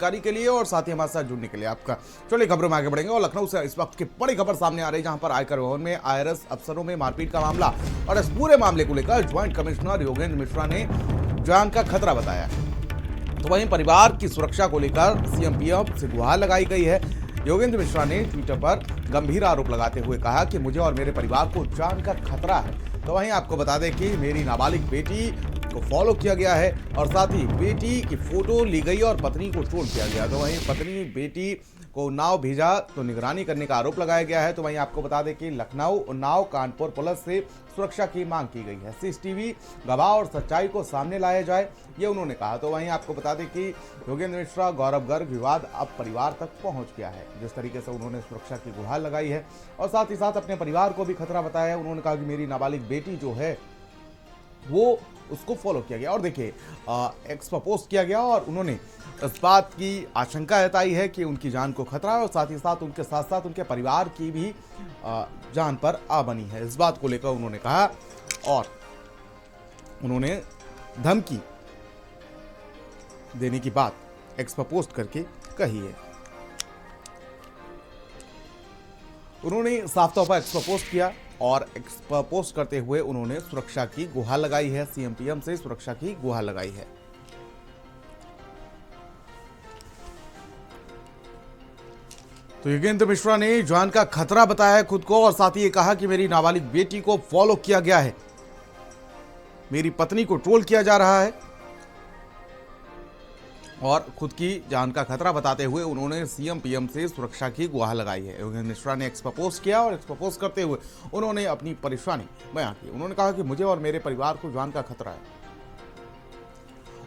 जानकारी के लिए और साथ ही हमारे साथ जुड़ने के लिए आपका। चलिए खबरों में आगे बढ़ेंगे और लखनऊ से इस वक्त की बड़ी खबर सामने आ रही है, जहां पर आयकर भवन में आईआरएस अफसरों में मारपीट का मामला और इस पूरे मामले को लेकर ज्वाइंट कमिश्नर योगेंद्र मिश्रा ने जान का खतरा बताया। तो वहीं परिवार की सुरक्षा को लेकर सीएम पीएम से गुहार लगाई गई है। योगेंद्र मिश्रा ने ट्विटर पर गंभीर आरोप लगाते हुए कहा कि मुझे और मेरे परिवार को जान का खतरा है। तो वहीं आपको बता दें कि मेरी नाबालिग बेटी को फॉलो किया गया है और साथ ही बेटी की फोटो ली गई और पत्नी को ट्रोल किया गया। तो वहीं पत्नी बेटी को उन्नाव भेजा तो निगरानी करने का आरोप लगाया गया है। तो वहीं आपको बता दें कि लखनऊ, उन्नाव, कानपुर पुलिस से सुरक्षा की मांग की गई है। सीसीटीवी गवाह और सच्चाई को सामने लाया जाए, ये उन्होंने कहा। तो वहीं आपको बता दें कि योगेंद्र मिश्रा गौरव गर्ग विवाद अब परिवार तक पहुंच गया है। जिस तरीके से उन्होंने सुरक्षा की गुहार लगाई है और साथ ही साथ अपने परिवार को भी खतरा बताया है। उन्होंने कहा कि मेरी नाबालिग बेटी जो है वो उसको फॉलो किया गया और देखिए एक्स पर पोस्ट किया गया और उन्होंने इस बात की आशंका जताई है कि उनकी जान को खतरा है और साथ ही साथ उनके परिवार की भी जान पर आ बनी है। इस बात को लेकर उन्होंने कहा और उन्होंने धमकी देने की बात एक्स पर पोस्ट करके कही है। उन्होंने साफ तौर पर एक्स पर पोस्ट किया और एक्स पर पोस्ट करते हुए उन्होंने सुरक्षा की गुहार लगाई है। सीएम पीएम से सुरक्षा की गुहार लगाई है। तो योगेंद्र मिश्रा ने जान का खतरा बताया है खुद को और साथ ही ये कहा कि मेरी नाबालिग बेटी को फॉलो किया गया है, मेरी पत्नी को ट्रोल किया जा रहा है और खुद की जान का खतरा बताते हुए उन्होंने सीएम पीएम से सुरक्षा की गुहार लगाई है। योगेंद्र मिश्रा ने एक्स पर पोस्ट किया और एक्स पर पोस्ट करते हुए उन्होंने अपनी परेशानी बयां की। उन्होंने कहा कि मुझे और मेरे परिवार को जान का खतरा है।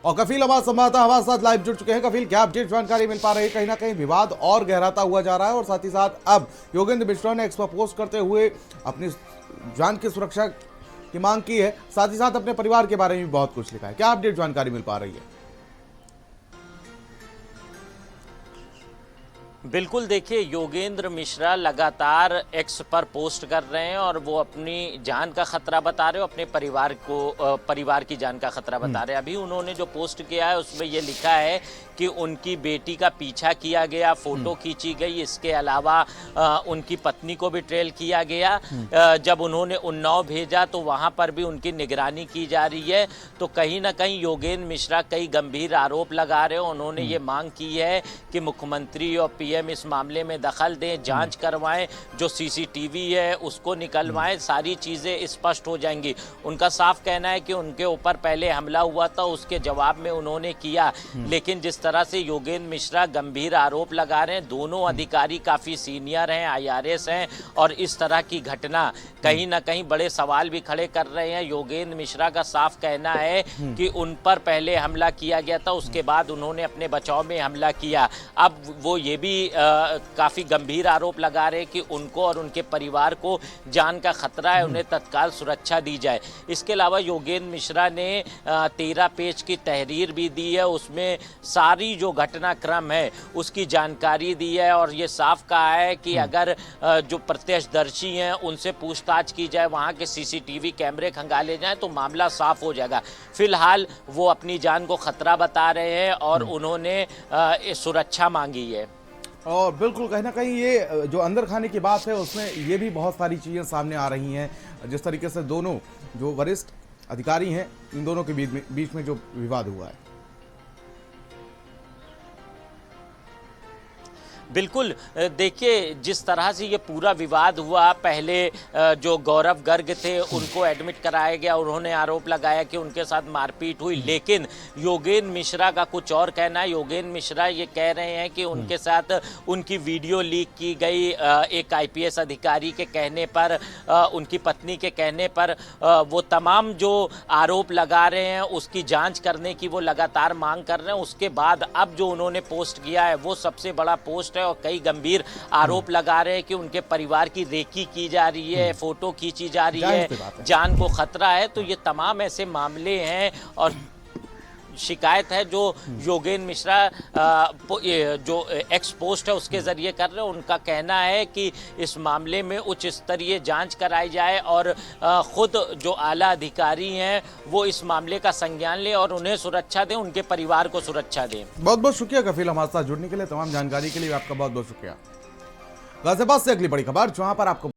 और कफिल हमारे संवाददाता हमारे साथ लाइव जुड़ चुके हैं। कफिल, क्या अपडेट जानकारी मिल पा रही है? कहीं ना कहीं विवाद और गहराता हुआ जा रहा है और साथ ही साथ अब योगेंद्र मिश्रा ने एक्स पर पोस्ट करते हुए अपनी जान की सुरक्षा की मांग की है, साथ ही साथ अपने परिवार के बारे में भी बहुत कुछ लिखा है। क्या अपडेट जानकारी मिल पा रही है? बिल्कुल, देखिए योगेंद्र मिश्रा लगातार एक्स पर पोस्ट कर रहे हैं और वो अपनी जान का खतरा बता रहे हो, अपने परिवार की जान का खतरा बता रहे हैं। अभी उन्होंने जो पोस्ट किया है उसमें ये लिखा है कि उनकी बेटी का पीछा किया गया, फोटो खींची गई, इसके अलावा उनकी पत्नी को भी ट्रेल किया गया। जब उन्होंने उन्नाव भेजा तो वहां पर भी उनकी निगरानी की जा रही है। तो कहीं ना कहीं योगेंद्र मिश्रा कई गंभीर आरोप लगा रहे हो। उन्होंने ये मांग की है कि मुख्यमंत्री और पीएम इस मामले में दखल दें, जांच करवाएं, जो सीसीटीवी है उसको निकलवाएं, सारी चीजें स्पष्ट हो जाएंगी। उनका साफ कहना है कि उनके ऊपर पहले हमला हुआ था, उसके जवाब में उन्होंने किया, लेकिन जिस तरह से योगेंद्र मिश्रा गंभीर आरोप लगा रहे हैं, दोनों अधिकारी काफी सीनियर हैं, आईआरएस हैं और इस तरह की घटना कहीं ना कहीं बड़े सवाल भी खड़े कर रहे हैं। योगेंद्र मिश्रा का साफ कहना है कि उन पर पहले हमला किया गया था, उसके बाद उन्होंने अपने बचाव में हमला किया। अब वो ये भी काफी गंभीर आरोप लगा रहे हैं कि उनको और उनके परिवार को जान का खतरा है, उन्हें तत्काल सुरक्षा दी जाए। इसके अलावा योगेंद्र मिश्रा ने 13 पेज की तहरीर भी दी है, उसमें सारी जो घटनाक्रम है उसकी जानकारी दी है और ये साफ कहा है कि अगर जो प्रत्यक्षदर्शी हैं उनसे पूछताछ की जाए, वहाँ के सीसीटीवी कैमरे खंगाले जाएं तो मामला साफ हो जाएगा। फिलहाल वो अपनी जान को खतरा बता रहे हैं और उन्होंने सुरक्षा मांगी है। और बिल्कुल कहीं ना कहीं ये जो अंदर खाने की बात है उसमें ये भी बहुत सारी चीज़ें सामने आ रही हैं। जिस तरीके से दोनों जो वरिष्ठ अधिकारी हैं, इन दोनों के बीच में जो विवाद हुआ है। बिल्कुल, देखिए जिस तरह से ये पूरा विवाद हुआ, पहले जो गौरव गर्ग थे उनको एडमिट कराया गया, उन्होंने आरोप लगाया कि उनके साथ मारपीट हुई, लेकिन योगेंद्र मिश्रा का कुछ और कहना है। योगेंद्र मिश्रा ये कह रहे हैं कि उनके साथ उनकी वीडियो लीक की गई, एक आईपीएस अधिकारी के कहने पर, उनकी पत्नी के कहने पर, वो तमाम जो आरोप लगा रहे हैं उसकी जांच करने की वो लगातार मांग कर रहे हैं। उसके बाद अब जो उन्होंने पोस्ट किया है वो सबसे बड़ा पोस्ट है और कई गंभीर आरोप लगा रहे हैं कि उनके परिवार की रेकी की जा रही है, फोटो खींची जा रही है, जान को खतरा है। तो ये तमाम ऐसे मामले हैं और शिकायत है जो योगेंद्र मिश्रा जो एक्स पोस्ट है उसके जरिए कर रहे हैं। उनका कहना है कि इस मामले में उच्च स्तरीय जांच कराई जाए और खुद जो आला अधिकारी हैं वो इस मामले का संज्ञान लें और उन्हें सुरक्षा दें, उनके परिवार को सुरक्षा दें। बहुत बहुत शुक्रिया कफील हमारे साथ जुड़ने के लिए, तमाम जानकारी के लिए आपका बहुत बहुत शुक्रिया। गाजियाबाद से अगली बड़ी खबर, जहां पर आपको